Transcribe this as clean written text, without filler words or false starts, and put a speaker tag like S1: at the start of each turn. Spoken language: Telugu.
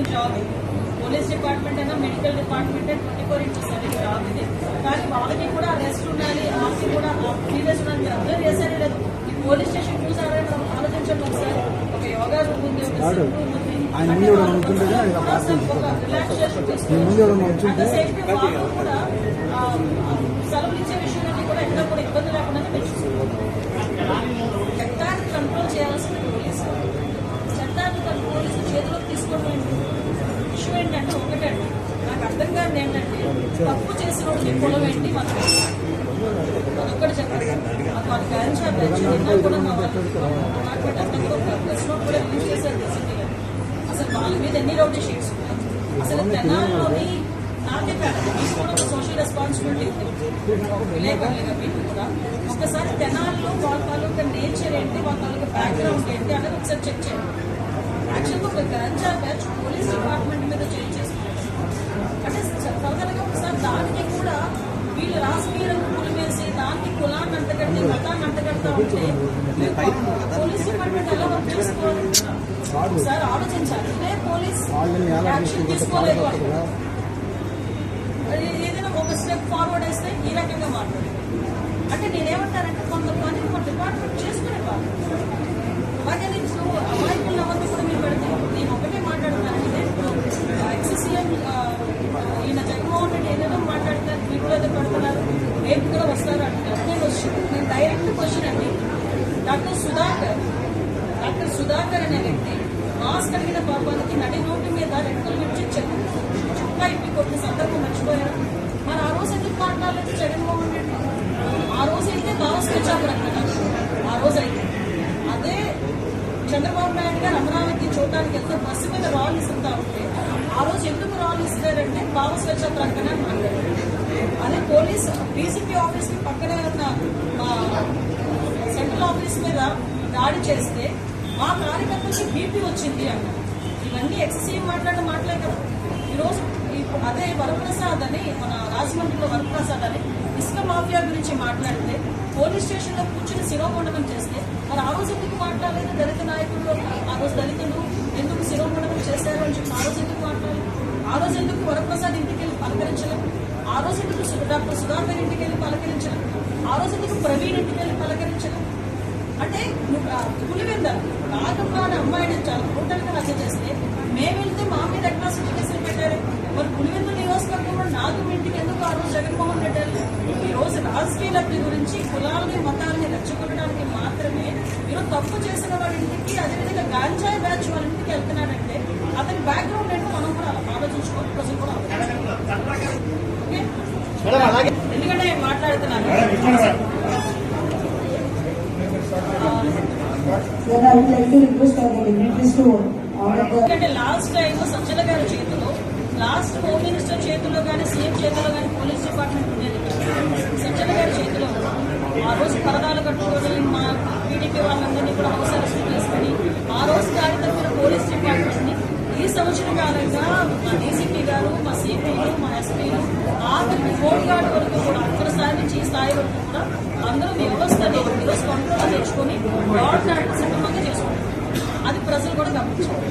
S1: Time job. పోలీస్ డిపార్ట్మెంట్ అయినా మెడికల్ డిపార్ట్మెంట్ 24/7 జాబ్ ఇది. కానీ వాళ్ళకి కూడా రెస్ట్ ఉండాలి, ఆర్సీ కూడా సీరియస్ ఉండాలి. అర్థం చేశారే లేదు. ఈ పోలీస్ స్టేషన్ చూసారా ఆలోచించండి ఒకసారి. ఒక యోగా రూమ్ ఉంది, ఒక రూమ్ ఉంది, రిలాక్సేషన్ తీసుకుంటే వాళ్ళు కూడా సెలవులు ఇచ్చే విషయాన్ని కూడా ఎక్కడ కూడా ఇబ్బంది లేకుండా చట్టాన్ని కంట్రోల్ చేయాల్సిన పోలీసు. చట్టాన్ని పోలీసు చేతిలోకి తీసుకోవడం విషయం ఏంటంటే ఒకటండి, నాకు అర్థం కాదు ఏంటంటే తప్పు చేసిన వాళ్ళకి పొలం ఏంటి మనం అదొక్కటి చెప్పండి. వాళ్ళ పేరెంట్స్ కూడా కూడా యూజ్ చేశారు. అసలు వాళ్ళ మీద ఎన్ని రౌడీ షీట్స్ ఉన్నాయి. అసలు తెనాల్లోని నాకే కాదు, మీకు కూడా ఒక సోషల్ రెస్పాన్సిబిలిటీ ఉంది విలేకరులుగా. మీకు కూడా ఒకసారి తెనాల్లో వాళ్ళ తాలూకా నేచర్ ఏంటి, వాళ్ళ తాలూకా బ్యాక్గ్రౌండ్ ఏంటి అనేది ఒకసారి చెక్ చేయండి. యాక్చువల్గా ఒక గంజా బ్యాచ్ పోలీస్ డిపార్ట్మెంట్ మీద చేంజ్ చేసుకుంటారు అంటే ఫర్దర్గా ఒకసారి దానికి కూడా వీళ్ళు రాజకీయ రంగులు వేసి దానికి కులాన్ని అంటగట్టి మతాన్ని అంటగడతా ఉంటే పోలీస్ డిపార్ట్మెంట్ ఎలా వర్క్ చేసుకోవాలి ఒకసారి ఆలోచించాలి. ఇదే పోలీస్ యాక్షన్ తీసుకోలేదు, ఏదైనా ఒక స్టెప్ ఫార్వర్డ్ వేస్తే ఈ రకంగా మాట్లాడారు. అంటే నేనేమంటానంటే కొంతమంది మన డిపార్ట్మెంట్ చేసుకునేవాళ్ళు అలాగే అమాయకులు ఎవరిని కూడా మీరు పెడతాం. నేను ఒకటే మాట్లాడుతానంటే ఎక్స్సీఎం ఈయన జగన్మోహన్ రెడ్డి ఏదైనా మాట్లాడతారు, వీళ్ళు ఏదో పెడుతున్నారు, రేపు కూడా వస్తారు అంటారు. నేను డైరెక్ట్ క్వశ్చన్ అండి. డాక్టర్ సుధాకర్ అనే వ్యక్తి మాస్క్ అడిగిన పాపానికి నడి నోటి మీద రెక్కలు విడిచి చుక్కా ఇప్పి కొట్టిన సందర్భం మర్చిపోయారు. మరి ఆ రోజు ఎందుకు మాట్లాడలేదు జగన్మోహన్ రెడ్డి? ఆ రోజు అయితే భారత్ స్వేచ్ఛాపరంగా ఆ రోజు అయితే అదే చంద్రబాబు నాయుడు గారు అమరావతి చూడటానికి వెళ్తే బస్సు మీద రాళ్ళు ఇస్తుంటా ఉంటే ఆ రోజు ఎందుకు రాళ్ళు ఇస్తారంటే భావ స్వేచ్ఛ ప్రకటన మాట్లాడారు. అదే పోలీస్ డీసీపీ ఆఫీస్ కి పక్కనే ఉన్న సెంట్రల్ ఆఫీస్ మీద దాడి చేస్తే మా కార్యకర్తలకి బీపీ వచ్చింది అన్నారు. ఇవన్నీ ఎక్సీఎం మాట్లాడిన మాటలే కదా. ఈరోజు అదే వరప్రసాద్ అని మన రాజమండ్రిలో వరప్రసాద్ అని ఇసుక మాఫియా గురించి మాట్లాడితే పోలీస్ స్టేషన్ లో కూర్చుని శిరోమండనం చేస్తే మరి ఆ రోజు ఎందుకు మాట్లాడలేదు? దళిత నాయకులు ఆ రోజు దళితులు ఎందుకు శిరోమండనం చేశారు అని చెప్పి ఆ రోజు ఎందుకు మాట్లాడలేదు? ఆ రోజు ఎందుకు వరప్రసాద్ ఇంటికి వెళ్ళి పలకరించలేదు? ఆ రోజు ఎందుకు డాక్టర్ సుధాకర్ ఇంటికి వెళ్ళి పలకరించలేదు? ఆ రోజు ఎందుకు ప్రవీణ్ ఇంటికి వెళ్ళి పలకరించలేదు? అంటే పులివెంద నాగమ్మ అనే అమ్మాయిని చాలా టోటల్గా హత్య చేస్తే మేము వెళ్తే మా మీద అట్రాసిటీ కేసులు పెట్టారు. మరి పులివెంద నియోజకవర్గంలో నాగమ్మ ఇంటికి ఎందుకు ఆ రోజు జగన్మోహన్ రెడ్డి వెళ్ళారు? ఈ రోజు రాజకీయ లబ్ధి గురించి కులాలని మతాలని రెచ్చగొట్టడానికి మాత్రమే ఈరోజు తప్పు చేసిన వాడి ఇంటికి అదేవిధంగా గాంజాయి బ్యాచ్ వాళ్ళ ఇంటికి వెళ్తున్నాడంటే అతని బ్యాక్గ్రౌండ్ ఏంటో మనం కూడా ఆలోచించుకోవాలి. ప్రజలు కూడా ఎందుకంటే మాట్లాడుతున్నాను ఎందుకంటే లాస్ట్ టైం సజ్జల గారి చేతిలో, లాస్ట్ హోమ్ మినిస్టర్ చేతిలో కానీ సీఎం చేతిలో కానీ పోలీస్ డిపార్ట్మెంట్ ఉండేది. సజ్జల గారి చేతిలో ఆ రోజు పరదాలు కట్టుకొని మా టీడీపీ వాళ్ళందరినీ కూడా హౌస్ అరెస్ట్ చేసుకుని ఆ రోజు దాడి తప్పిన పోలీస్ డిపార్ట్మెంట్ ని ఈ సంవత్సరం కాలంగా మా డీసీపీ గారు, మా సిపిలు, మా ఎస్పీలు ఆఖరికి హోమ్ గార్డ్ వరకు కూడా అక్కడ స్థాయి నుంచి ఈ స్థాయి వరకు కూడా అందరూ వ్యవస్థని ఈరోజు కంట్రోల్ తెచ్చుకొని లాడ్ సక్రమంగా చేసుకుంటారు. అది ప్రజలు కూడా గమనించారు.